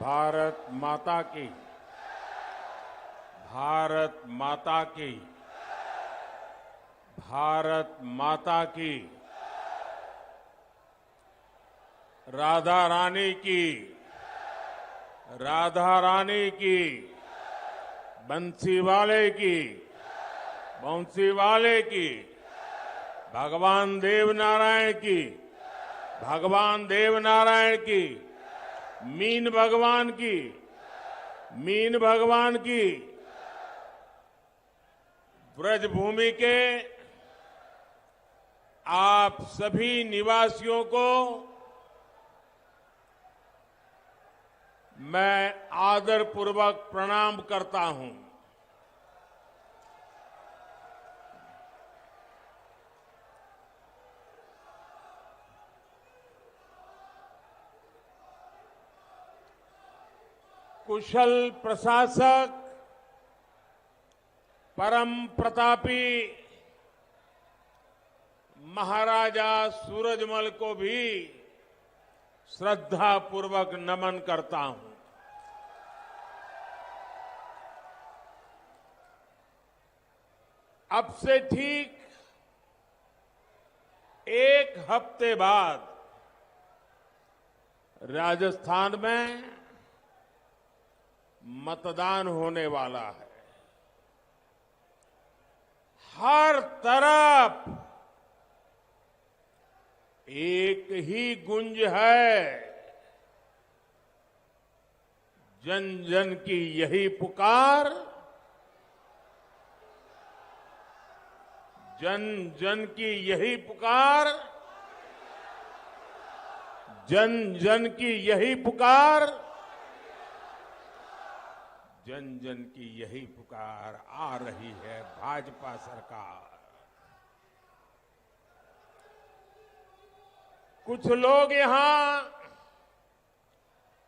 भारत माता की। भारत माता की। भारत माता की। राधा रानी की। राधा रानी की। बंसी वाले की। बंसी वाले की। भगवान देव नारायण की। भगवान देव नारायण की। मीन भगवान की। मीन भगवान की। ब्रजभूमि के आप सभी निवासियों को मैं आदरपूर्वक प्रणाम करता हूं। कुशल प्रशासक, परम प्रतापी महाराजा सूरजमल को भी श्रद्धापूर्वक नमन करता हूं। अब से ठीक एक हफ्ते बाद राजस्थान में मतदान होने वाला है। हर तरफ एक ही गुंज है, जन जन की यही पुकार, जन जन की यही पुकार, जन जन की यही पुकार, जन जन की यही पुकार। आ रही है भाजपा सरकार। कुछ लोग यहां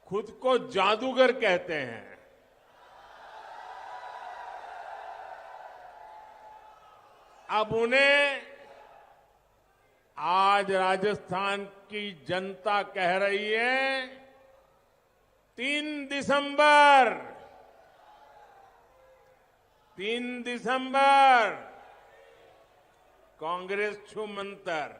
खुद को जादूगर कहते हैं। अब उन्हें आज राजस्थान की जनता कह रही है 3 दिसंबर कांग्रेस छू मंतर।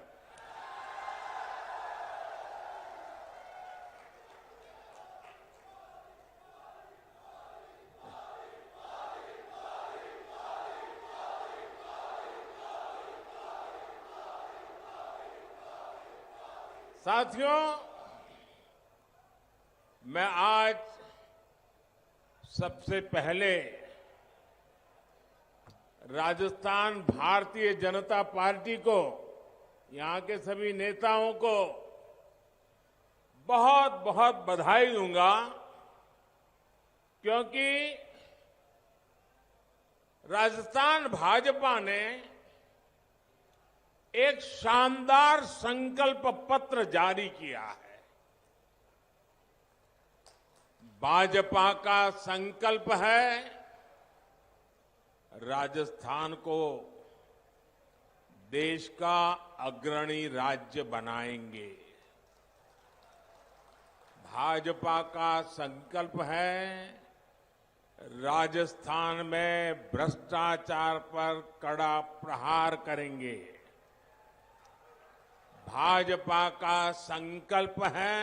साथियों, मैं आज सबसे पहले राजस्थान भारतीय जनता पार्टी को, यहां के सभी नेताओं को बहुत बहुत बधाई दूंगा, क्योंकि राजस्थान भाजपा ने एक शानदार संकल्प पत्र जारी किया है। भाजपा का संकल्प है राजस्थान को देश का अग्रणी राज्य बनाएंगे। भाजपा का संकल्प है राजस्थान में भ्रष्टाचार पर कड़ा प्रहार करेंगे। भाजपा का संकल्प है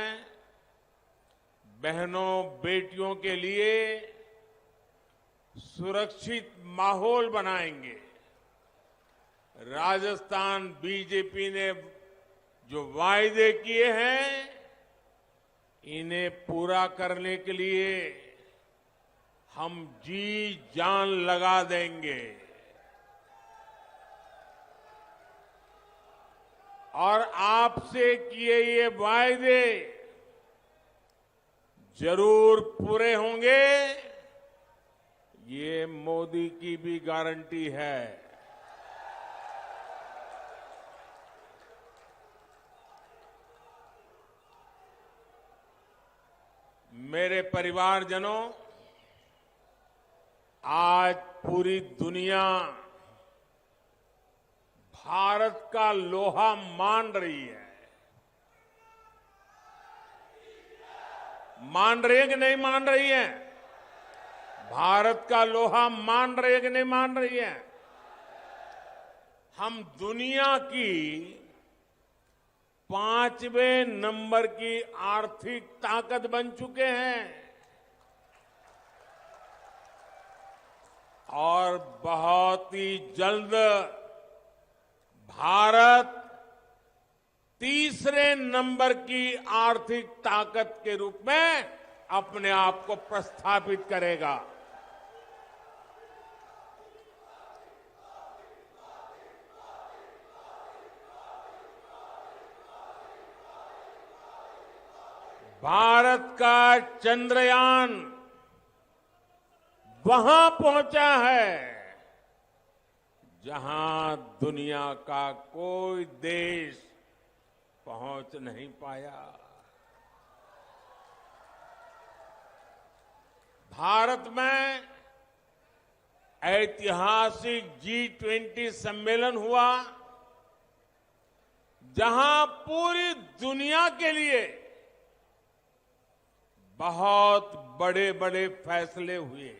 बहनों बेटियों के लिए सुरक्षित माहौल बनाएंगे। राजस्थान बीजेपी ने जो वायदे किए हैं, इन्हें पूरा करने के लिए हम जी जान लगा देंगे। और आपसे किए ये वायदे जरूर पूरे होंगे, ये मोदी की भी गारंटी है। मेरे परिवारजनों, आज पूरी दुनिया भारत का लोहा मान रही है। मान रही है कि नहीं मान रही है? भारत का लोहा मान रही है कि नहीं मान रही है? हम दुनिया की 5वें नंबर की आर्थिक ताकत बन चुके हैं और बहुत ही जल्द भारत तीसरे नंबर की आर्थिक ताकत के रूप में अपने आप को प्रस्थापित करेगा। भारत का चंद्रयान वहां पहुंचा है जहां दुनिया का कोई देश पहुंच नहीं पाया। भारत में ऐतिहासिक G20 सम्मेलन हुआ जहां पूरी दुनिया के लिए बहुत बड़े बड़े फैसले हुए।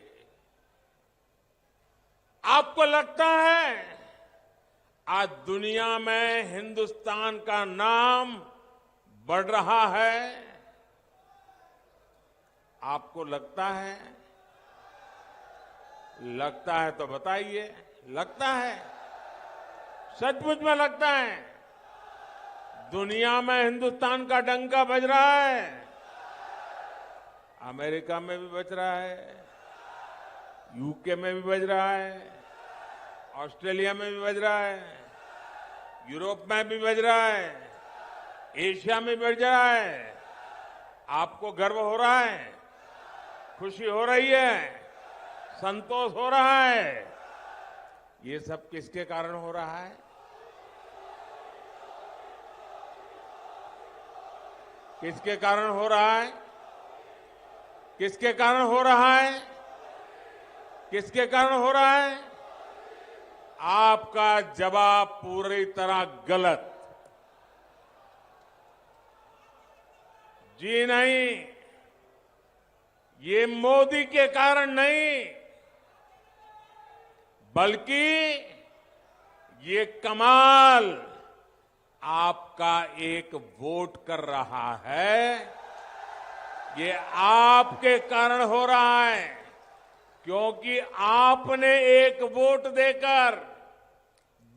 आपको लगता है आज दुनिया में हिंदुस्तान का नाम बढ़ रहा है? आपको लगता है? लगता है तो बताइए। लगता है? सचमुच में लगता है? दुनिया में हिंदुस्तान का डंका बज रहा है। अमेरिका में भी बज रहा है, यूके में भी बज रहा है, ऑस्ट्रेलिया में भी बज रहा है, यूरोप में भी बज रहा है, एशिया में बज रहा है। आपको गर्व हो रहा है, खुशी हो रही है, संतोष हो रहा है। ये सब किसके कारण हो रहा है? किसके कारण हो रहा है? किसके कारण हो रहा है? किसके कारण हो रहा है? आपका जवाब पूरी तरह गलत। जी नहीं, ये मोदी के कारण नहीं, बल्कि ये कमाल आपका एक वोट कर रहा है। ये आपके कारण हो रहा है, क्योंकि आपने एक वोट देकर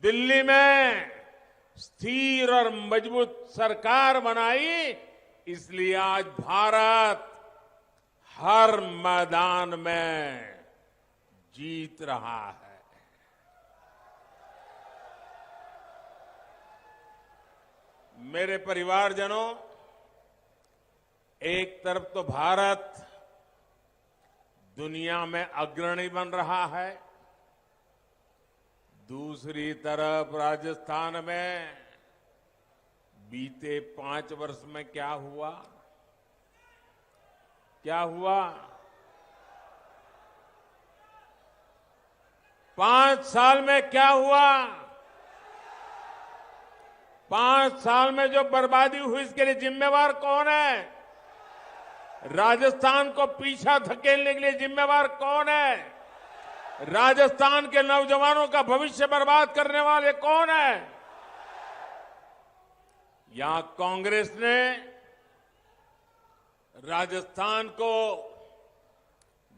दिल्ली में स्थिर और मजबूत सरकार बनाई। इसलिए आज भारत हर मैदान में जीत रहा है। मेरे परिवारजनों, एक तरफ तो भारत दुनिया में अग्रणी बन रहा है, दूसरी तरफ राजस्थान में बीते 5 वर्ष में क्या हुआ? क्या हुआ? 5 साल में क्या हुआ? 5 साल में जो बर्बादी हुई, इसके लिए जिम्मेवार कौन है? राजस्थान को पीछा धकेलने के लिए जिम्मेवार कौन है? राजस्थान के नौजवानों का भविष्य बर्बाद करने वाले कौन है? यहां कांग्रेस ने राजस्थान को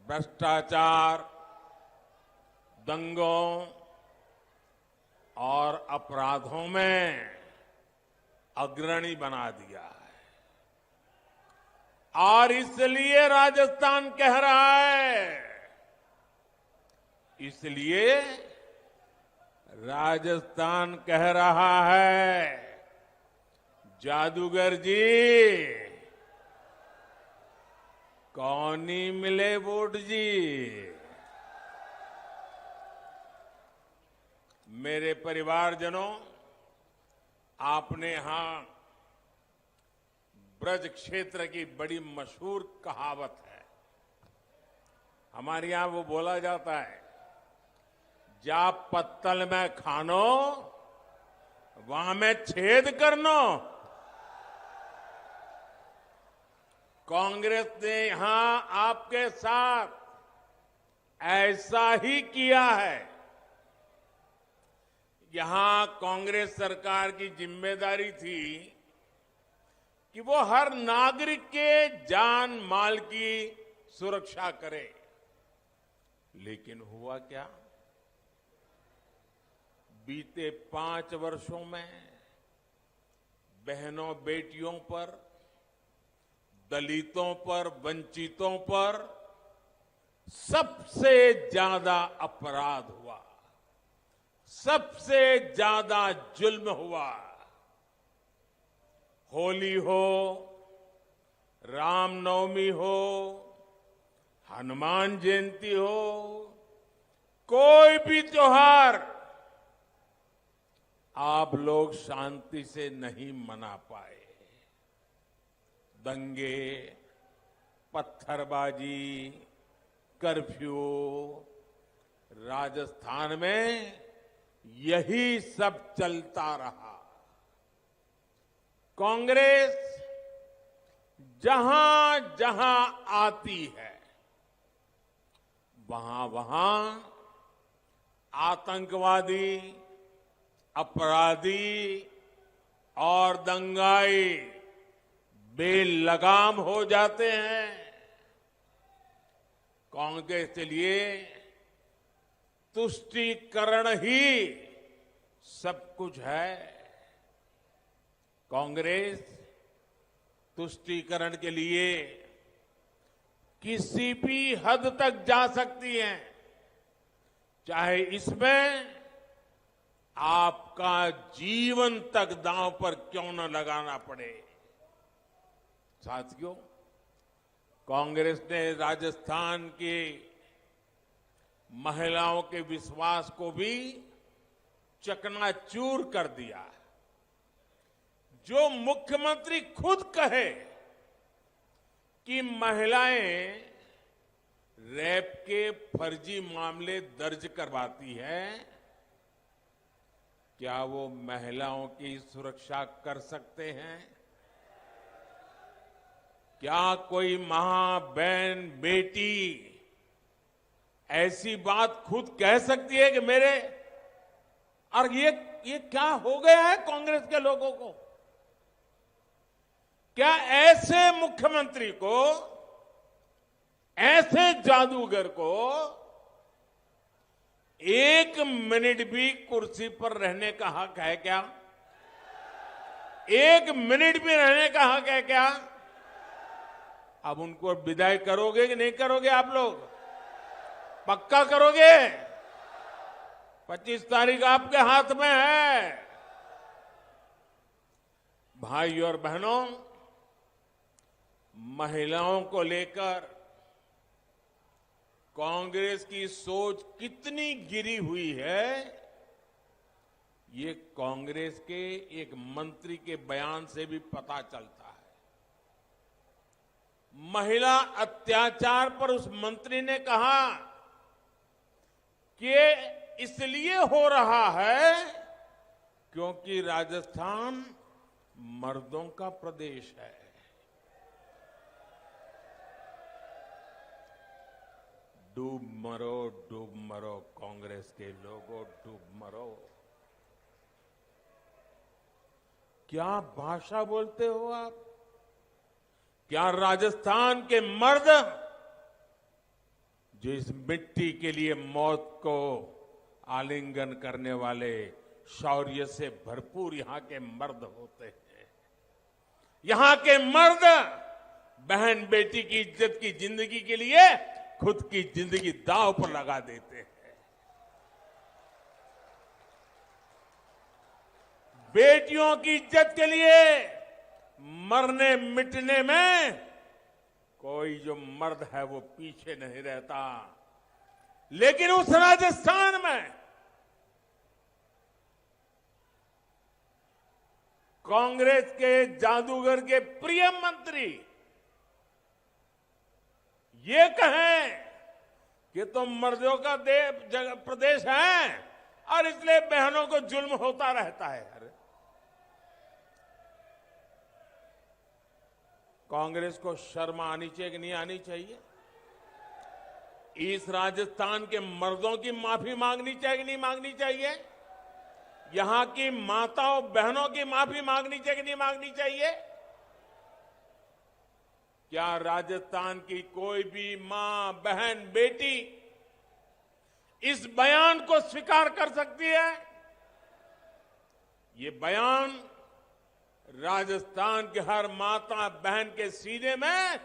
भ्रष्टाचार, दंगों और अपराधों में अग्रणी बना दिया है और इसलिए राजस्थान कह रहा है, इसलिए राजस्थान कह रहा है, जादूगर जी कौन ही मिले वोट जी। मेरे परिवारजनों, आपने यहां ब्रज क्षेत्र की बड़ी मशहूर कहावत है। हमारे यहां वो बोला जाता है, जा पत्तल में खानो वहां में छेद करनो। कांग्रेस ने यहां आपके साथ ऐसा ही किया है। यहां कांग्रेस सरकार की जिम्मेदारी थी कि वो हर नागरिक के जान माल की सुरक्षा करे, लेकिन हुआ क्या? बीते 5 वर्षों में बहनों बेटियों पर, दलितों पर, वंचितों पर सबसे ज्यादा अपराध हुआ, सबसे ज्यादा जुल्म हुआ। होली हो, रामनवमी हो, हनुमान जयंती हो, कोई भी त्योहार आप लोग शांति से नहीं मना पाए। दंगे, पत्थरबाजी, कर्फ्यू, राजस्थान में यही सब चलता रहा। कांग्रेस जहां जहां आती है, वहां वहां आतंकवादी, अपराधी और दंगाई बेलगाम हो जाते हैं। कांग्रेस के लिए तुष्टीकरण ही सब कुछ है। कांग्रेस तुष्टीकरण के लिए किसी भी हद तक जा सकती है, चाहे इसमें आपका जीवन तक दांव पर क्यों न लगाना पड़े। साथियों, कांग्रेस ने राजस्थान की महिलाओं के विश्वास को भी चकनाचूर कर दिया। जो मुख्यमंत्री खुद कहे कि महिलाएं रेप के फर्जी मामले दर्ज करवाती है, क्या वो महिलाओं की सुरक्षा कर सकते हैं? क्या कोई मां, बहन, बेटी ऐसी बात खुद कह सकती है कि मेरे, और ये क्या हो गया है कांग्रेस के लोगों को? क्या ऐसे मुख्यमंत्री को, ऐसे जादूगर को 1 मिनट भी कुर्सी पर रहने का हक है क्या? 1 मिनट भी रहने का हक है क्या? अब उनको विदाई करोगे कि नहीं करोगे? आप लोग पक्का करोगे? 25 तारीख आपके हाथ में है। भाई और बहनों, महिलाओं को लेकर कांग्रेस की सोच कितनी गिरी हुई है, ये कांग्रेस के एक मंत्री के बयान से भी पता चलता है। महिला अत्याचार पर उस मंत्री ने कहा कि इसलिए हो रहा है क्योंकि राजस्थान मर्दों का प्रदेश है। डूब मरो कांग्रेस के लोगों, डूब मरो। क्या भाषा बोलते हो आप? क्या राजस्थान के मर्द, जो इस मिट्टी के लिए मौत को आलिंगन करने वाले शौर्य से भरपूर यहां के मर्द होते हैं, यहां के मर्द बहन बेटी की इज्जत की जिंदगी के लिए खुद की जिंदगी दांव पर लगा देते हैं। बेटियों की इज्जत के लिए मरने मिटने में कोई जो मर्द है वो पीछे नहीं रहता। लेकिन उस राजस्थान में कांग्रेस के जादूगर के प्रिय मंत्री ये कहें कि तो मर्दों का प्रदेश है और इसलिए बहनों को जुल्म होता रहता है। अरे कांग्रेस को शर्म आनी चाहिए कि नहीं आनी चाहिए? इस राजस्थान के मर्दों की माफी मांगनी चाहिए कि नहीं मांगनी चाहिए? यहां की माताओं बहनों की माफी मांगनी चाहिए कि नहीं मांगनी चाहिए? क्या राजस्थान की कोई भी मां, बहन, बेटी इस बयान को स्वीकार कर सकती है? ये बयान राजस्थान के हर माता बहन के सीने में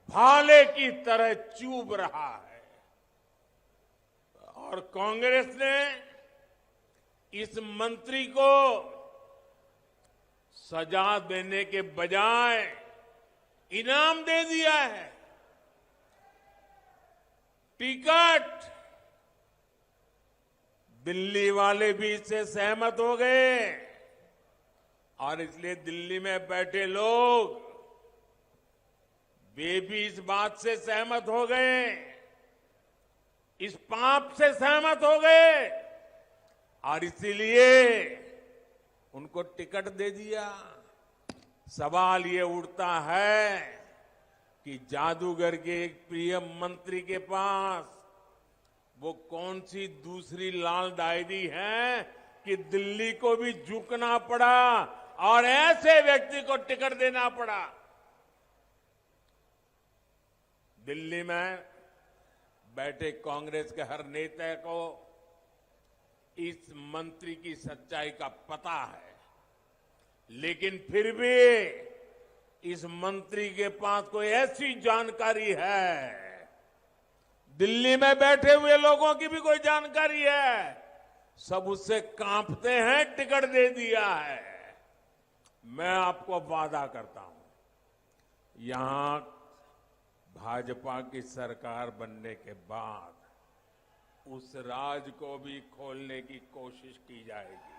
भाले की तरह चुभ रहा है। और कांग्रेस ने इस मंत्री को सजा देने के बजाय इनाम दे दिया है। टिकट दिल्ली वाले भी इससे सहमत हो गए और इसलिए दिल्ली में बैठे लोग वे भी इस बात से सहमत हो गए, इस पाप से सहमत हो गए और इसीलिए उनको टिकट दे दिया। सवाल ये उठता है कि जादूगर के एक प्रिय मंत्री के पास वो कौन सी दूसरी लाल डायरी है कि दिल्ली को भी झुकना पड़ा और ऐसे व्यक्ति को टिकट देना पड़ा। दिल्ली में बैठे कांग्रेस के हर नेता को इस मंत्री की सच्चाई का पता है, लेकिन फिर भी इस मंत्री के पास कोई ऐसी जानकारी है, दिल्ली में बैठे हुए लोगों की भी कोई जानकारी है, सब उससे कांपते हैं, टिकट दे दिया है। मैं आपको वादा करता हूं, यहां भाजपा की सरकार बनने के बाद उस राज को भी खोलने की कोशिश की जाएगी।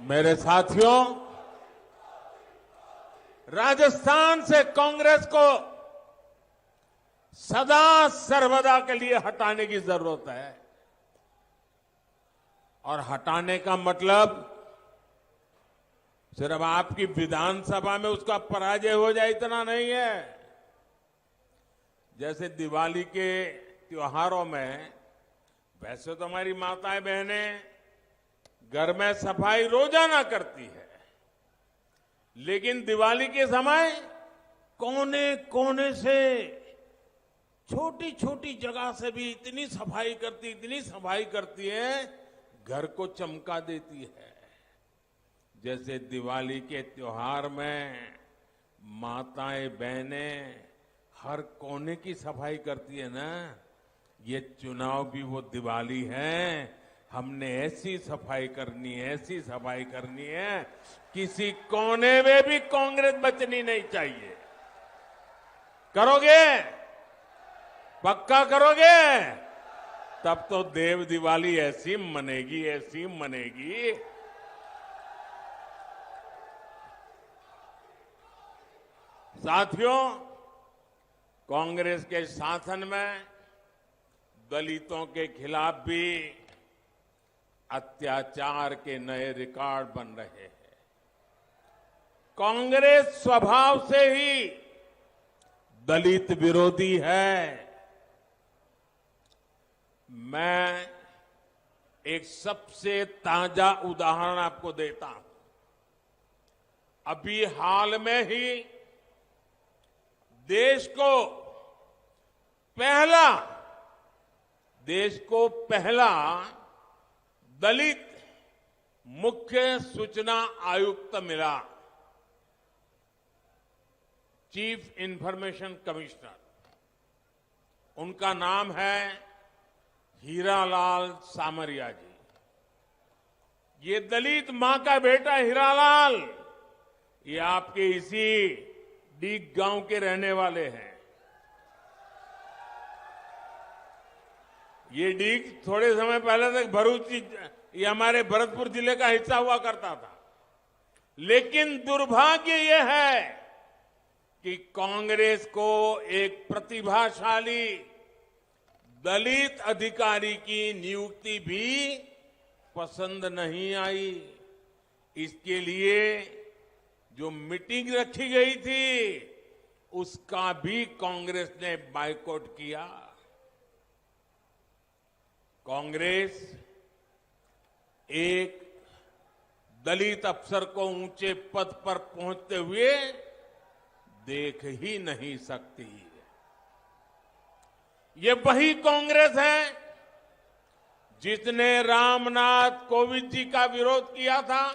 मेरे साथियों, राजस्थान से कांग्रेस को सदा सर्वदा के लिए हटाने की जरूरत है और हटाने का मतलब सिर्फ आपकी विधानसभा में उसका पराजय हो जाए इतना नहीं है। जैसे दिवाली के त्योहारों में वैसे तो हमारी माताएं बहनें घर में सफाई रोजाना करती है, लेकिन दिवाली के समय कोने कोने से छोटी छोटी जगह से भी इतनी सफाई करती है, घर को चमका देती है। जैसे दिवाली के त्योहार में माताएं बहनें हर कोने की सफाई करती है ना, ये चुनाव भी वो दिवाली है। हमने ऐसी सफाई करनी है, किसी कोने में भी कांग्रेस बचनी नहीं चाहिए। करोगे? पक्का करोगे? तब तो देव दिवाली ऐसी मनेगी। साथियों, कांग्रेस के शासन में दलितों के खिलाफ भी अत्याचार के नए रिकॉर्ड बन रहे हैं। कांग्रेस स्वभाव से ही दलित विरोधी है। मैं एक सबसे ताजा उदाहरण आपको देता हूं। अभी हाल में ही देश को पहला दलित मुख्य सूचना आयुक्त मिला, चीफ इंफॉर्मेशन कमिश्नर। उनका नाम है हीरालाल सामरिया जी। ये दलित मां का बेटा हीरालाल, ये आपके इसी डीग गांव के रहने वाले हैं। ये डीग थोड़े समय पहले तक भरूच, ये हमारे भरतपुर जिले का हिस्सा हुआ करता था। लेकिन दुर्भाग्य यह है कि कांग्रेस को एक प्रतिभाशाली दलित अधिकारी की नियुक्ति भी पसंद नहीं आई। इसके लिए जो मीटिंग रखी गई थी उसका भी कांग्रेस ने बायकॉट किया। कांग्रेस एक दलित अफसर को ऊंचे पद पर पहुंचते हुए देख ही नहीं सकती। ये वही कांग्रेस है जिसने रामनाथ कोविंद जी का विरोध किया था।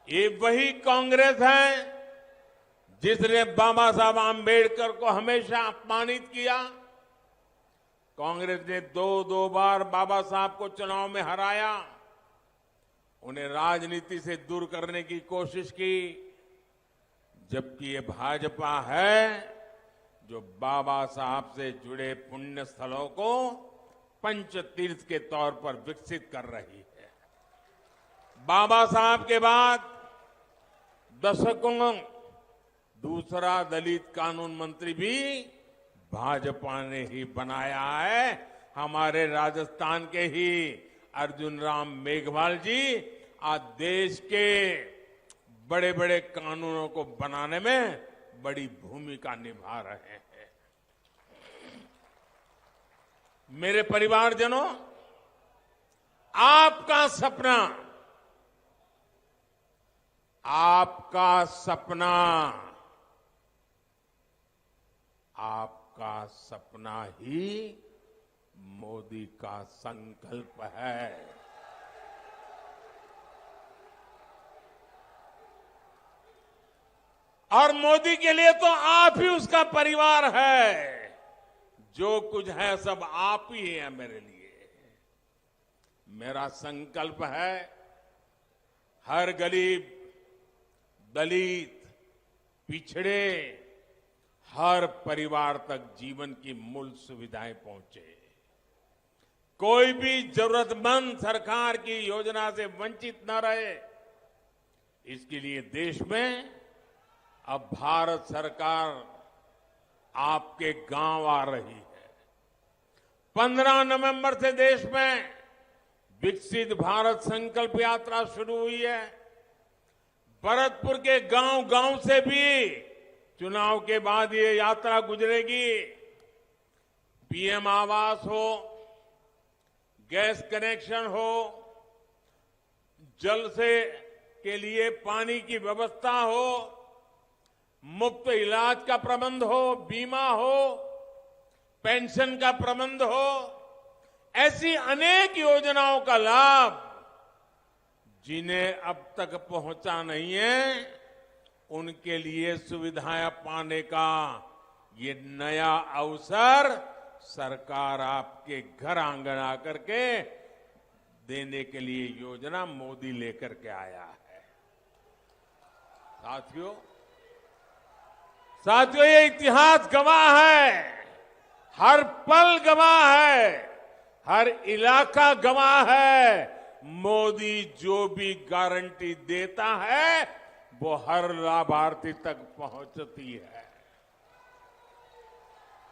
ये वही कांग्रेस है जिसने बाबा साहब आम्बेडकर को हमेशा अपमानित किया। कांग्रेस ने दो बार बाबा साहब को चुनाव में हराया, उन्हें राजनीति से दूर करने की कोशिश की। जबकि ये भाजपा है जो बाबा साहब से जुड़े पुण्य स्थलों को पंच तीर्थ के तौर पर विकसित कर रही है। बाबा साहब के बाद दशकों दूसरा दलित कानून मंत्री भी भाजपा ने ही बनाया है। हमारे राजस्थान के ही अर्जुन राम मेघवाल जी आज देश के बड़े बड़े कानूनों को बनाने में बड़ी भूमिका निभा रहे हैं। मेरे परिवारजनों, आपका सपना ही मोदी का संकल्प है। और मोदी के लिए तो आप ही उसका परिवार है। जो कुछ है सब आप ही है मेरे लिए। मेरा संकल्प है हर गरीब, दलित, पिछड़े, हर परिवार तक जीवन की मूल सुविधाएं पहुंचे। कोई भी जरूरतमंद सरकार की योजना से वंचित न रहे। इसके लिए देश में अब भारत सरकार आपके गांव आ रही है। 15 नवंबर से देश में विकसित भारत संकल्प यात्रा शुरू हुई है। भरतपुर के गांव से भी चुनाव के बाद ये यात्रा गुजरेगी। पीएम आवास हो, गैस कनेक्शन हो, जल से के लिए पानी की व्यवस्था हो, मुफ्त इलाज का प्रबंध हो, बीमा हो, पेंशन का प्रबंध हो, ऐसी अनेक योजनाओं का लाभ जिन्हें अब तक पहुंचा नहीं है, उनके लिए सुविधाएं पाने का ये नया अवसर सरकार आपके घर आंगन आकर के देने के लिए योजना मोदी लेकर के आया है। साथियों, ये इतिहास गवाह है, हर पल गवाह है, हर इलाका गवाह है। मोदी जो भी गारंटी देता है वो हर लाभार्थी तक पहुंचती है,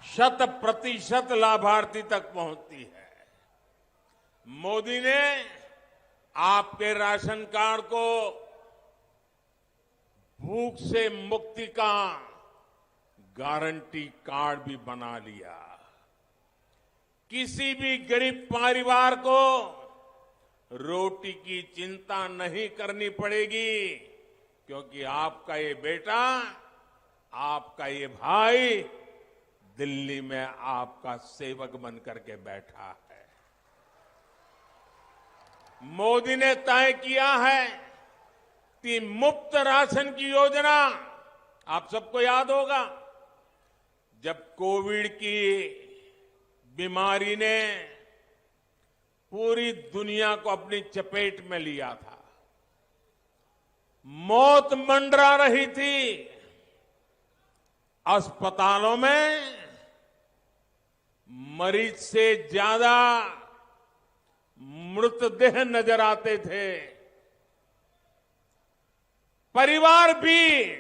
100% लाभार्थी तक पहुंचती है। मोदी ने आपके राशन कार्ड को भूख से मुक्ति का गारंटी कार्ड भी बना लिया। किसी भी गरीब परिवार को रोटी की चिंता नहीं करनी पड़ेगी, क्योंकि आपका ये बेटा, आपका ये भाई दिल्ली में आपका सेवक बन करके बैठा है। मोदी ने तय किया है कि मुफ्त राशन की योजना, आप सबको याद होगा जब कोविड की बीमारी ने पूरी दुनिया को अपनी चपेट में लिया था, मौत मंडरा रही थी, अस्पतालों में मरीज से ज्यादा मृतदेह नजर आते थे। परिवार भी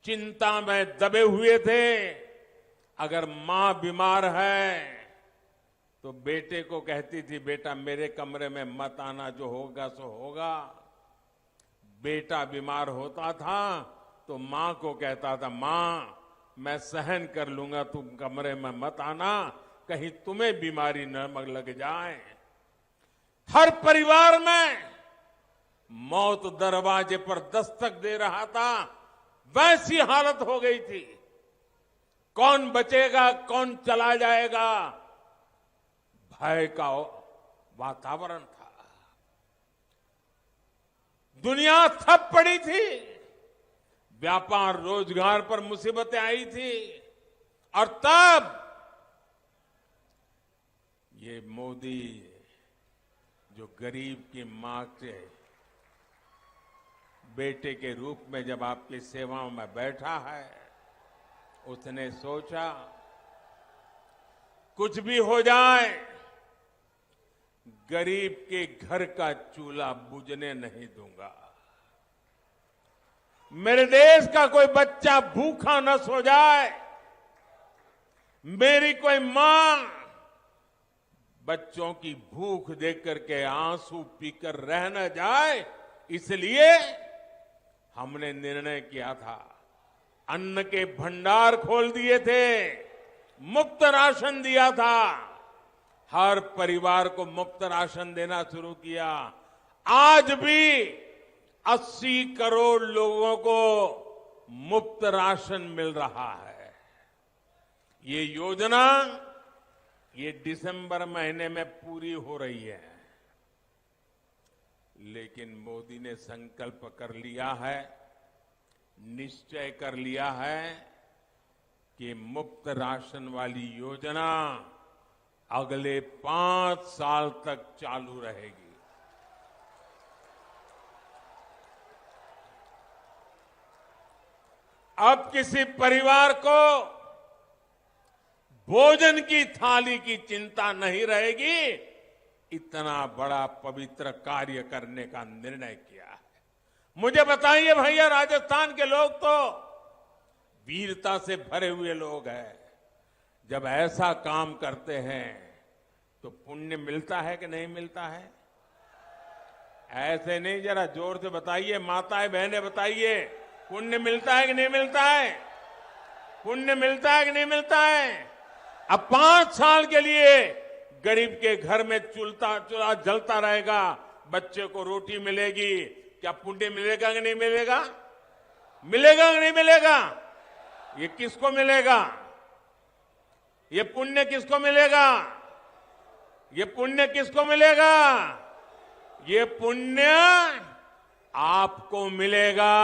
चिंता में दबे हुए थे। अगर मां बीमार है तो बेटे को कहती थी, बेटा मेरे कमरे में मत आना, जो होगा सो होगा। बेटा बीमार होता था तो मां को कहता था, मां मैं सहन कर लूंगा, तुम कमरे में मत आना, कहीं तुम्हें बीमारी न लग जाए। हर परिवार में मौत दरवाजे पर दस्तक दे रहा था, वैसी हालत हो गई थी। कौन बचेगा, कौन चला जाएगा, भय का वातावरण था। दुनिया थप पड़ी थी, व्यापार रोजगार पर मुसीबतें आई थी, और तब ये मोदी जो गरीब की मां के बेटे के रूप में जब आपकी सेवाओं में बैठा है, उसने सोचा कुछ भी हो जाए, गरीब के घर का चूल्हा बुझने नहीं दूंगा। मेरे देश का कोई बच्चा भूखा न सो जाए, मेरी कोई मां बच्चों की भूख देख करके आंसू पीकर रह न जाए, इसलिए हमने निर्णय किया था, अन्न के भंडार खोल दिए थे, मुफ्त राशन दिया था, हर परिवार को मुफ्त राशन देना शुरू किया। आज भी 80 करोड़ लोगों को मुफ्त राशन मिल रहा है। ये योजना ये दिसंबर महीने में पूरी हो रही है, लेकिन मोदी ने संकल्प कर लिया है, निश्चय कर लिया है कि मुफ्त राशन वाली योजना अगले 5 साल तक चालू रहेगी। अब किसी परिवार को भोजन की थाली की चिंता नहीं रहेगी, इतना बड़ा पवित्र कार्य करने का निर्णय किया है। मुझे बताइए भैया, राजस्थान के लोग तो वीरता से भरे हुए लोग हैं, जब ऐसा काम करते हैं तो पुण्य मिलता है कि नहीं मिलता है? ऐसे नहीं, जरा जोर से बताइए, माताएं बहनें बताइए, पुण्य मिलता है कि नहीं मिलता है? पुण्य मिलता है कि नहीं मिलता है? अब 5 साल के लिए गरीब के घर में चूल्हा जलता रहेगा, बच्चे को रोटी मिलेगी, क्या पुण्य मिलेगा कि नहीं मिलेगा? मिलेगा कि नहीं मिलेगा? ये किसको मिलेगा? ये पुण्य किसको मिलेगा? ये पुण्य किसको मिलेगा? ये पुण्य आपको मिलेगा।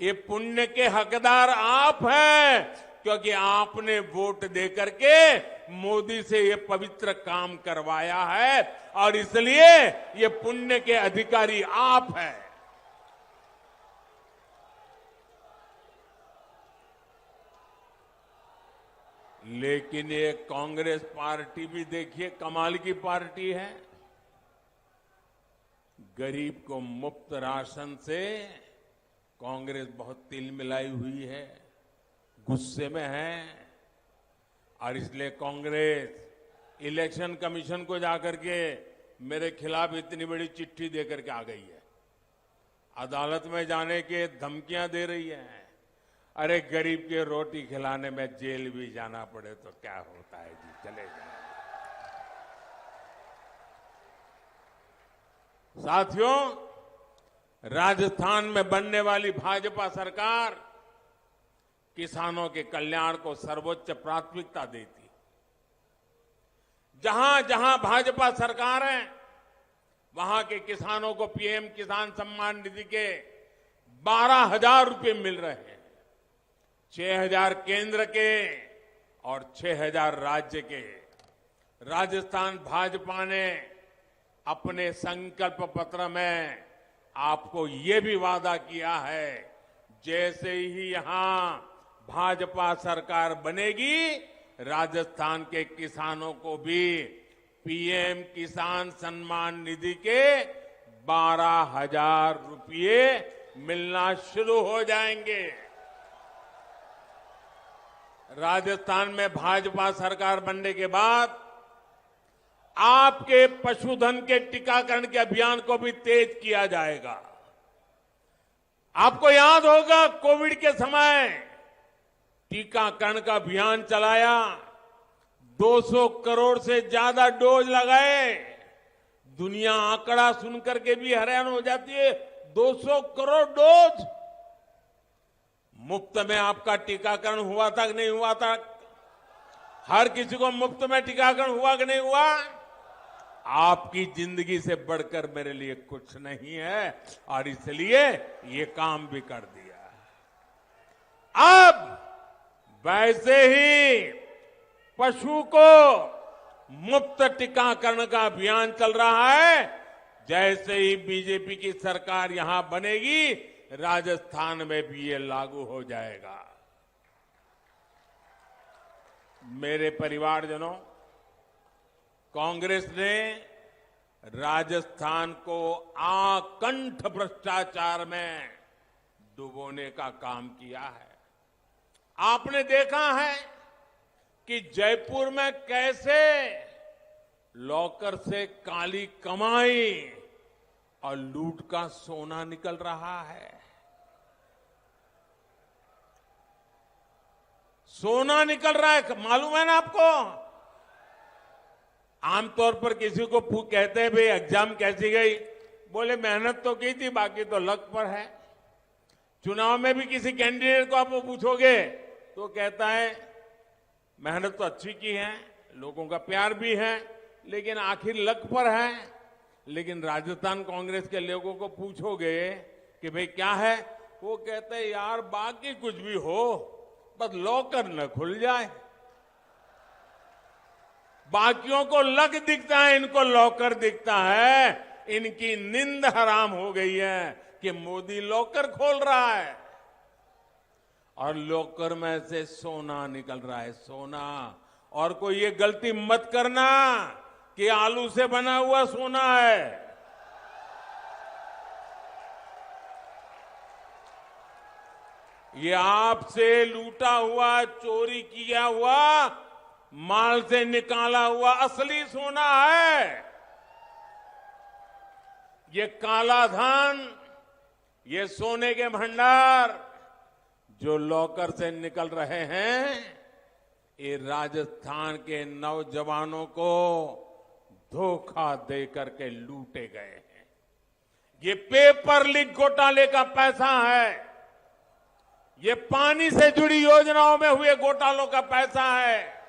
ये पुण्य के हकदार आप हैं, क्योंकि आपने वोट देकर के मोदी से ये पवित्र काम करवाया है, और इसलिए ये पुण्य के अधिकारी आप हैं। लेकिन ये कांग्रेस पार्टी भी देखिए कमाल की पार्टी है। गरीब को मुफ्त राशन से कांग्रेस बहुत तिल मिलाई हुई है, गुस्से में है, और इसलिए कांग्रेस इलेक्शन कमीशन को जाकर के मेरे खिलाफ इतनी बड़ी चिट्ठी देकर के आ गई है, अदालत में जाने के धमकियां दे रही है। अरे गरीब के रोटी खिलाने में जेल भी जाना पड़े तो क्या होता है जी, चले जाए। साथियों, राजस्थान में बनने वाली भाजपा सरकार किसानों के कल्याण को सर्वोच्च प्राथमिकता देती। जहां जहां भाजपा सरकार है, वहां के किसानों को पीएम किसान सम्मान निधि के 12,000 रुपए मिल रहे हैं। 6,000 केंद्र के और 6,000 राज्य के। राजस्थान भाजपा ने अपने संकल्प पत्र में आपको ये भी वादा किया है, जैसे ही यहां भाजपा सरकार बनेगी, राजस्थान के किसानों को भी पीएम किसान सम्मान निधि के 12,000 रुपये मिलना शुरू हो जाएंगे। राजस्थान में भाजपा सरकार बनने के बाद आपके पशुधन के टीकाकरण के अभियान को भी तेज किया जाएगा। आपको याद होगा कोविड के समय टीकाकरण का अभियान चलाया, 200 करोड़ से ज्यादा डोज लगाए। दुनिया आंकड़ा सुनकर के भी हैरान हो जाती है, 200 करोड़ डोज मुफ्त में आपका टीकाकरण हुआ था कि नहीं हुआ था? हर किसी को मुफ्त में टीकाकरण हुआ कि नहीं हुआ? आपकी जिंदगी से बढ़कर मेरे लिए कुछ नहीं है और इसलिए ये काम भी कर दिया। अब वैसे ही पशु को मुफ्त टीकाकरण का अभियान चल रहा है। जैसे ही बीजेपी की सरकार यहां बनेगी, राजस्थान में भी ये लागू हो जाएगा। मेरे परिवारजनों, कांग्रेस ने राजस्थान को आकंठ भ्रष्टाचार में डुबोने का काम किया है। आपने देखा है कि जयपुर में कैसे लॉकर से काली कमाई और लूट का सोना निकल रहा है। सोना निकल रहा है, मालूम है ना आपको? आमतौर पर किसी को कहते हैं भाई एग्जाम कैसी गई, बोले मेहनत तो की थी, बाकी तो लक पर है। चुनाव में भी किसी कैंडिडेट को आप पूछोगे तो कहता है मेहनत तो अच्छी की है, लोगों का प्यार भी है, लेकिन आखिर लक पर है। लेकिन राजस्थान कांग्रेस के लोगों को पूछोगे कि भाई क्या है, वो कहते हैं यार बाकी कुछ भी हो, बस लॉकर न खुल जाए। बाकियों को लक दिखता है, इनको लॉकर दिखता है। इनकी नींद हराम हो गई है कि मोदी लॉकर खोल रहा है और लॉकर में से सोना निकल रहा है, सोना। और कोई ये गलती मत करना कि आलू से बना हुआ सोना है। ये आपसे लूटा हुआ, चोरी किया हुआ माल से निकाला हुआ असली सोना है। ये काला धन, ये सोने के भंडार जो लॉकर से निकल रहे हैं, ये राजस्थान के नौजवानों को धोखा देकर के लूटे गए हैं। ये पेपर लीक घोटाले का पैसा है, ये पानी से जुड़ी योजनाओं में हुए घोटालों का पैसा है,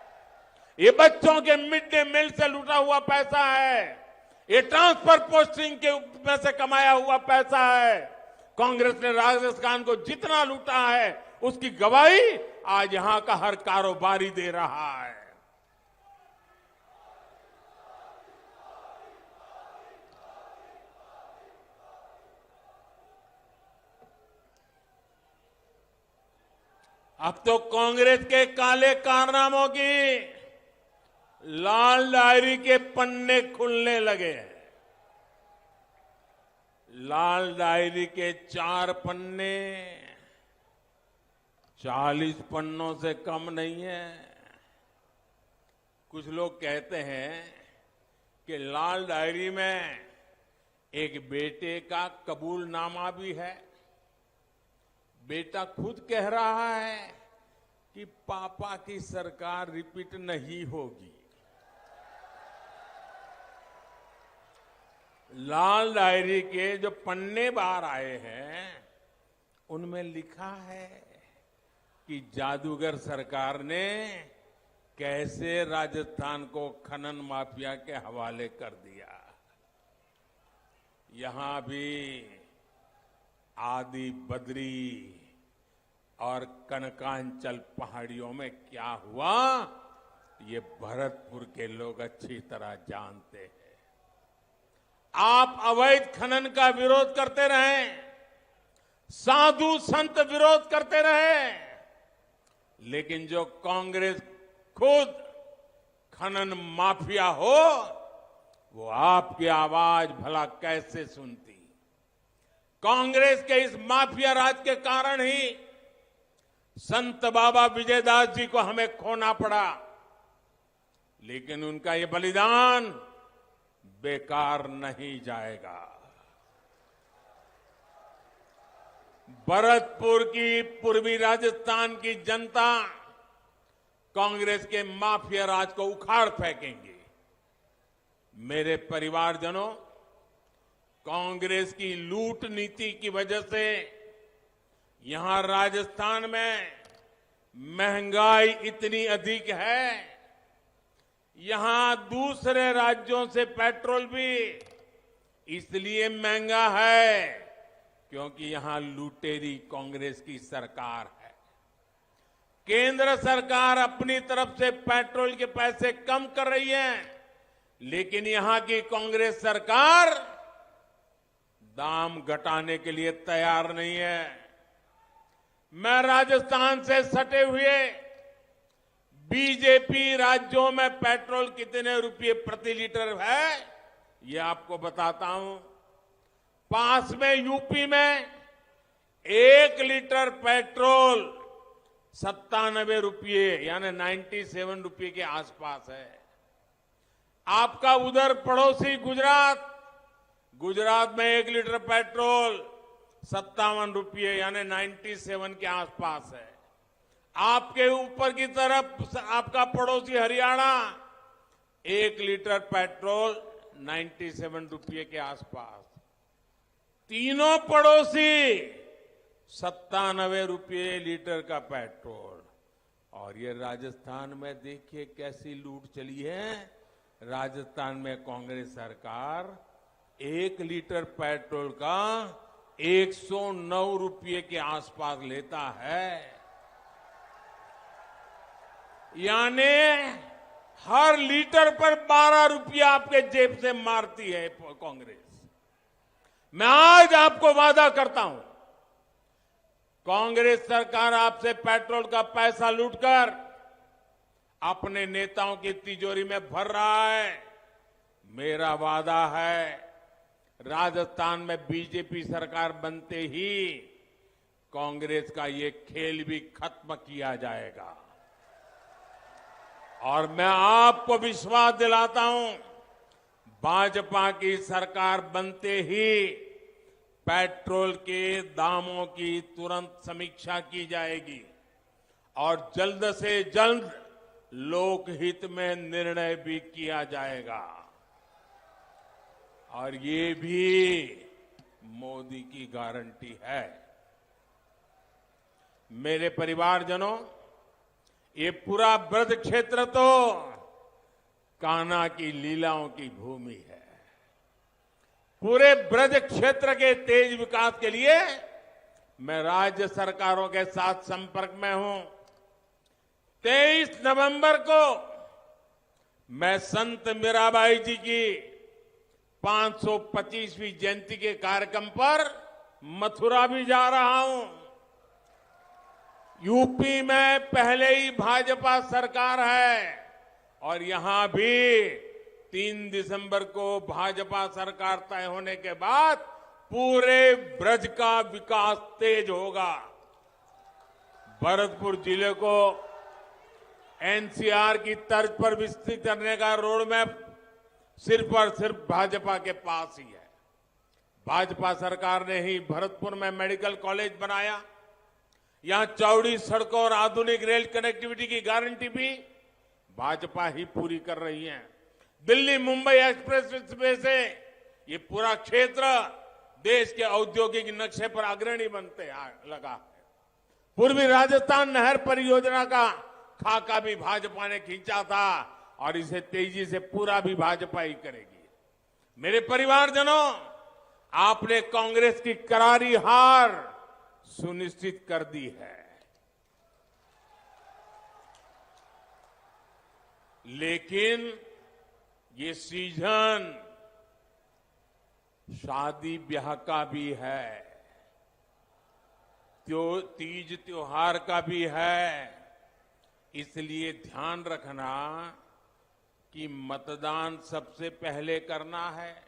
ये बच्चों के मिड डे मील से लूटा हुआ पैसा है, ये ट्रांसफर पोस्टिंग के में से कमाया हुआ पैसा है। कांग्रेस ने राजस्थान को जितना लूटा है उसकी गवाही आज यहां का हर कारोबारी दे रहा है। अब तो कांग्रेस के काले कारनामों की लाल डायरी के पन्ने खुलने लगे हैं। लाल डायरी के 4 पन्ने 40 पन्नों से कम नहीं है। कुछ लोग कहते हैं कि लाल डायरी में एक बेटे का कबूलनामा भी है। बेटा खुद कह रहा है कि पापा की सरकार रिपीट नहीं होगी। लाल डायरी के जो पन्ने बाहर आए हैं उनमें लिखा है कि जादूगर सरकार ने कैसे राजस्थान को खनन माफिया के हवाले कर दिया। यहां भी आदि बद्री और कनकांचल पहाड़ियों में क्या हुआ, ये भरतपुर के लोग अच्छी तरह जानते हैं। आप अवैध खनन का विरोध करते रहे, साधु संत विरोध करते रहे, लेकिन जो कांग्रेस खुद खनन माफिया हो, वो आपकी आवाज भला कैसे सुनती। कांग्रेस के इस माफिया राज के कारण ही संत बाबा विजयदास जी को हमें खोना पड़ा, लेकिन उनका ये बलिदान बेकार नहीं जाएगा। भरतपुर की पूर्वी राजस्थान की जनता कांग्रेस के माफिया राज को उखाड़ फेंकेंगे। मेरे परिवारजनों, कांग्रेस की लूट नीति की वजह से यहां राजस्थान में महंगाई इतनी अधिक है। यहां दूसरे राज्यों से पेट्रोल भी इसलिए महंगा है क्योंकि यहां लुटेरी कांग्रेस की सरकार है। केंद्र सरकार अपनी तरफ से पेट्रोल के पैसे कम कर रही है, लेकिन यहां की कांग्रेस सरकार दाम घटाने के लिए तैयार नहीं है। मैं राजस्थान से सटे हुए बीजेपी राज्यों में पेट्रोल कितने रुपये प्रति लीटर है, ये आपको बताता हूं। पास में यूपी में 1 लीटर पेट्रोल 97 रुपये यानी 97 रुपये के आसपास है। आपका उधर पड़ोसी गुजरात में 1 लीटर पेट्रोल 57 रुपये यानी 97 के आसपास है। आपके ऊपर की तरफ आपका पड़ोसी हरियाणा 1 लीटर पेट्रोल 97 रुपये के आसपास। तीनों पड़ोसी 97 रुपये लीटर का पेट्रोल। और ये राजस्थान में देखिए कैसी लूट चली है। राजस्थान में कांग्रेस सरकार 1 लीटर पेट्रोल का 109 रुपये के आसपास लेता है, यानी हर लीटर पर 12 रुपया आपके जेब से मारती है कांग्रेस। मैं आज आपको वादा करता हूं, कांग्रेस सरकार आपसे पेट्रोल का पैसा लूटकर अपने नेताओं की तिजोरी में भर रहा है। मेरा वादा है, राजस्थान में बीजेपी सरकार बनते ही कांग्रेस का ये खेल भी खत्म किया जाएगा। और मैं आपको विश्वास दिलाता हूं, भाजपा की सरकार बनते ही पेट्रोल के दामों की तुरंत समीक्षा की जाएगी और जल्द से जल्द लोकहित में निर्णय भी किया जाएगा। और ये भी मोदी की गारंटी है। मेरे परिवारजनों, ये पूरा ब्रज क्षेत्र तो कान्हा की लीलाओं की भूमि है। पूरे ब्रज क्षेत्र के तेज विकास के लिए मैं राज्य सरकारों के साथ संपर्क में हूं। 23 नवंबर को मैं संत मीराबाई जी की 525वीं जयंती के कार्यक्रम पर मथुरा भी जा रहा हूं। यूपी में पहले ही भाजपा सरकार है और यहां भी 3 दिसंबर को भाजपा सरकार तय होने के बाद पूरे ब्रज का विकास तेज होगा। भरतपुर जिले को एनसीआर की तर्ज पर विकसित करने का रोड मैप सिर्फ और सिर्फ भाजपा के पास ही है। भाजपा सरकार ने ही भरतपुर में मेडिकल कॉलेज बनाया। यहां चौड़ी सड़कों और आधुनिक रेल कनेक्टिविटी की गारंटी भी भाजपा ही पूरी कर रही है। दिल्ली मुंबई एक्सप्रेस वे से ये पूरा क्षेत्र देश के औद्योगिक नक्शे पर अग्रणी बनते लगा है। पूर्वी राजस्थान नहर परियोजना का खाका भी भाजपा ने खींचा था और इसे तेजी से पूरा भी भाजपा ही करेगी। मेरे परिवारजनों, आपने कांग्रेस की करारी हार सुनिश्चित कर दी है, लेकिन ये सीजन शादी ब्याह का भी है, तीज त्योहार का भी है। इसलिए ध्यान रखना कि मतदान सबसे पहले करना है।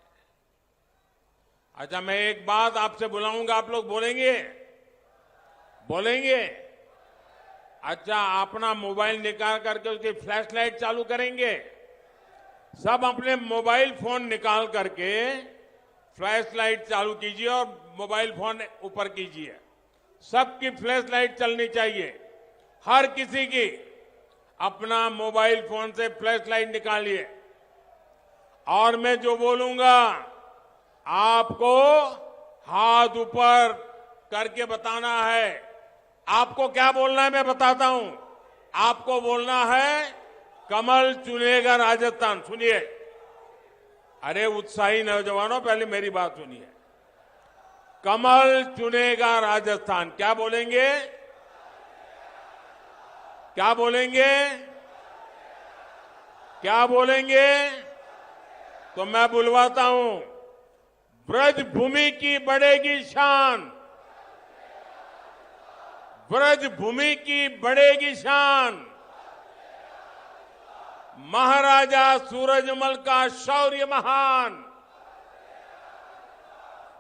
अच्छा, मैं एक बात आपसे बुलाऊंगा, आप लोग बोलेंगे? अच्छा, अपना मोबाइल निकाल करके उसकी फ्लैश लाइट चालू करेंगे। सब अपने मोबाइल फोन निकाल करके फ्लैश लाइट चालू कीजिए और मोबाइल फोन ऊपर कीजिए। सबकी फ्लैश लाइट चलनी चाहिए, हर किसी की। अपना मोबाइल फोन से फ्लैश लाइट निकालिए और मैं जो बोलूंगा आपको हाथ ऊपर करके बताना है। आपको क्या बोलना है मैं बताता हूं। आपको बोलना है कमल चुनेगा राजस्थान। सुनिए, अरे उत्साही नौजवानों, पहले मेरी बात सुनिए। कमल चुनेगा राजस्थान। क्या बोलेंगे? क्या बोलेंगे? क्या बोलेंगे? तो मैं बुलवाता हूं। ब्रज भूमि की बढ़ेगी शान, ब्रज भूमि की बढ़ेगी शान। महाराजा सूरजमल का शौर्य महान,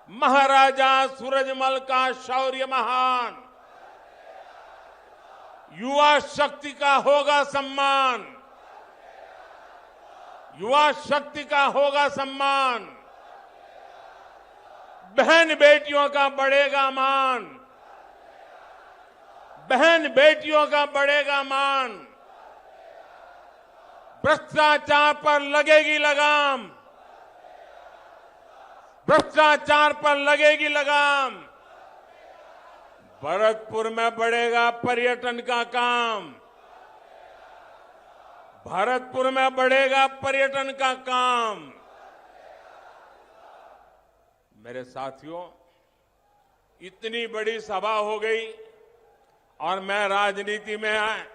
महाराजा सूरजमल का शौर्य महान। युवा शक्ति का होगा सम्मान, युवा शक्ति का होगा सम्मान। बहन बेटियों का बढ़ेगा मान, बहन बेटियों का बढ़ेगा मान। भ्रष्टाचार पर लगेगी लगाम, भ्रष्टाचार पर लगेगी लगाम। भरतपुर में बढ़ेगा पर्यटन का काम, भरतपुर में बढ़ेगा पर्यटन का काम। मेरे साथियों, इतनी बड़ी सभा हो गई और मैं राजनीति में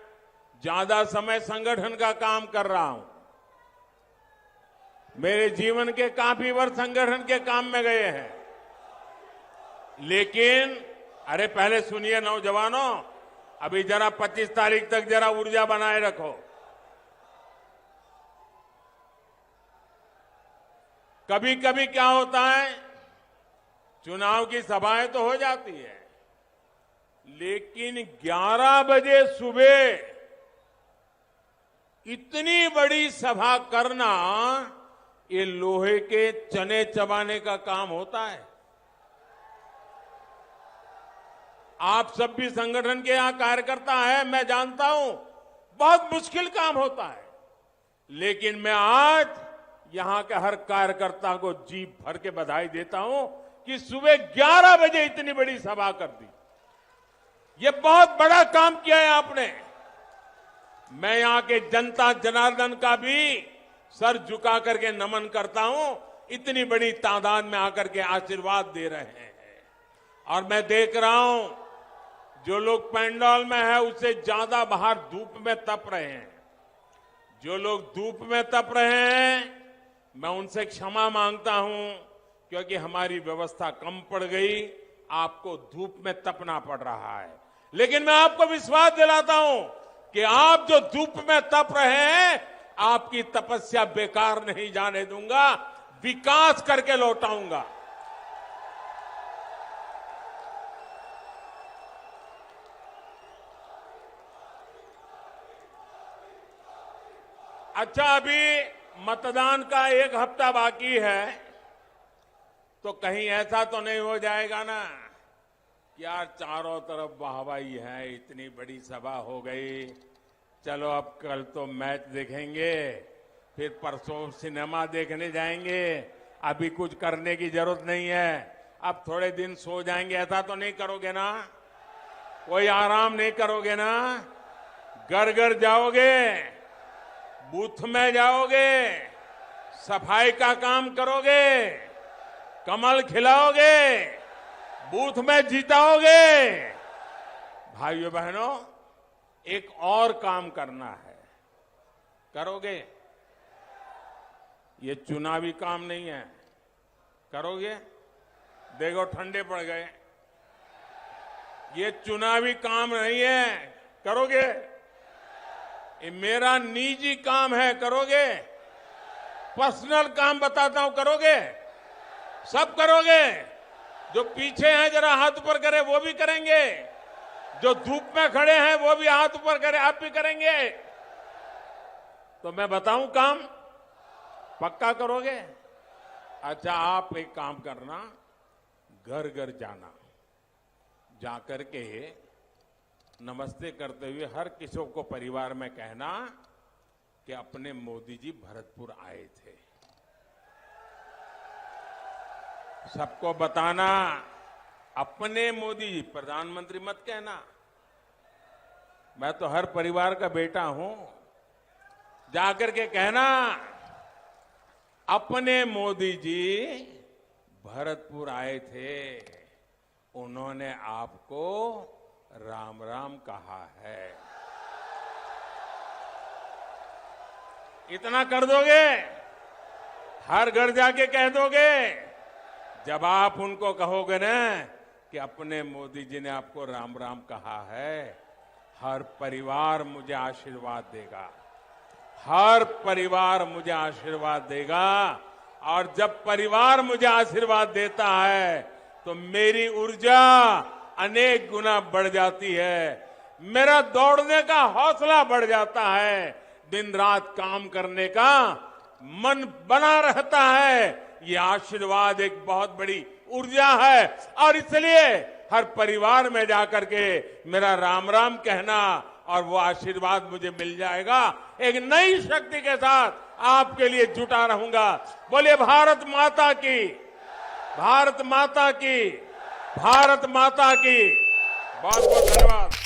ज्यादा समय संगठन का काम कर रहा हूं। मेरे जीवन के काफी वर्ष संगठन के काम में गए हैं, लेकिन अरे पहले सुनिए नौजवानों, अभी जरा 25 तारीख तक जरा ऊर्जा बनाए रखो। कभी कभी क्या होता है, चुनाव की सभाएं तो हो जाती है, लेकिन 11 बजे सुबह इतनी बड़ी सभा करना ये लोहे के चने चबाने का काम होता है। आप सब भी संगठन के यहां कार्यकर्ता हैं, मैं जानता हूं बहुत मुश्किल काम होता है, लेकिन मैं आज यहां के हर कार्यकर्ता को जी भर के बधाई देता हूं कि सुबह 11 बजे इतनी बड़ी सभा कर दी। ये बहुत बड़ा काम किया है आपने। मैं यहां के जनता जनार्दन का भी सर झुका करके नमन करता हूं, इतनी बड़ी तादाद में आकर के आशीर्वाद दे रहे हैं। और मैं देख रहा हूं जो लोग पंडाल में है उससे ज्यादा बाहर धूप में तप रहे हैं। जो लोग धूप में तप रहे हैं मैं उनसे क्षमा मांगता हूं, क्योंकि हमारी व्यवस्था कम पड़ गई, आपको धूप में तपना पड़ रहा है। लेकिन मैं आपको विश्वास दिलाता हूं कि आप जो धूप में तप रहे हैं, आपकी तपस्या बेकार नहीं जाने दूंगा, विकास करके लौटाऊंगा। अच्छा, अभी मतदान का 1 हफ्ता बाकी है, तो कहीं ऐसा तो नहीं हो जाएगा ना कि यार चारों तरफ वाहवाही है, इतनी बड़ी सभा हो गई, चलो अब कल तो मैच देखेंगे, फिर परसों सिनेमा देखने जाएंगे, अभी कुछ करने की जरूरत नहीं है, अब थोड़े दिन सो जाएंगे, ऐसा तो नहीं करोगे ना? कोई आराम नहीं करोगे ना? घर घर जाओगे, बूथ में जाओगे, सफाई का काम करोगे, कमल खिलाओगे, बूथ में जीताओगे। भाइयों बहनों, एक और काम करना है, करोगे? ये चुनावी काम नहीं है, करोगे? देखो ठंडे पड़ गए, ये चुनावी काम नहीं है, करोगे? ये मेरा निजी काम है, करोगे? पर्सनल काम बताता हूं, करोगे? सब करोगे? जो पीछे हैं जरा हाथ ऊपर करें, वो भी करेंगे। जो धूप में खड़े हैं वो भी हाथ ऊपर करें, आप भी करेंगे। तो मैं बताऊं काम? पक्का करोगे? अच्छा, आप एक काम करना, घर घर जाना, जाकर के नमस्ते करते हुए हर किसी को परिवार में कहना कि अपने मोदी जी भरतपुर आए थे। सबको बताना अपने मोदी जी, प्रधानमंत्री मत कहना। मैं तो हर परिवार का बेटा हूं। जाकर के कहना अपने मोदी जी भरतपुर आए थे, उन्होंने आपको राम राम कहा है। इतना कर दोगे? हर घर जाके कह दोगे? जब आप उनको कहोगे ना कि अपने मोदी जी ने आपको राम राम कहा है, हर परिवार मुझे आशीर्वाद देगा, हर परिवार मुझे आशीर्वाद देगा। और जब परिवार मुझे आशीर्वाद देता है तो मेरी ऊर्जा अनेक गुना बढ़ जाती है, मेरा दौड़ने का हौसला बढ़ जाता है, दिन रात काम करने का मन बना रहता है। ये आशीर्वाद एक बहुत बड़ी ऊर्जा है और इसलिए हर परिवार में जाकर के मेरा राम राम कहना और वो आशीर्वाद मुझे मिल जाएगा। एक नई शक्ति के साथ आपके लिए जुटा रहूंगा। बोलिए भारत माता की, भारत माता की, भारत माता की। बहुत बहुत धन्यवाद।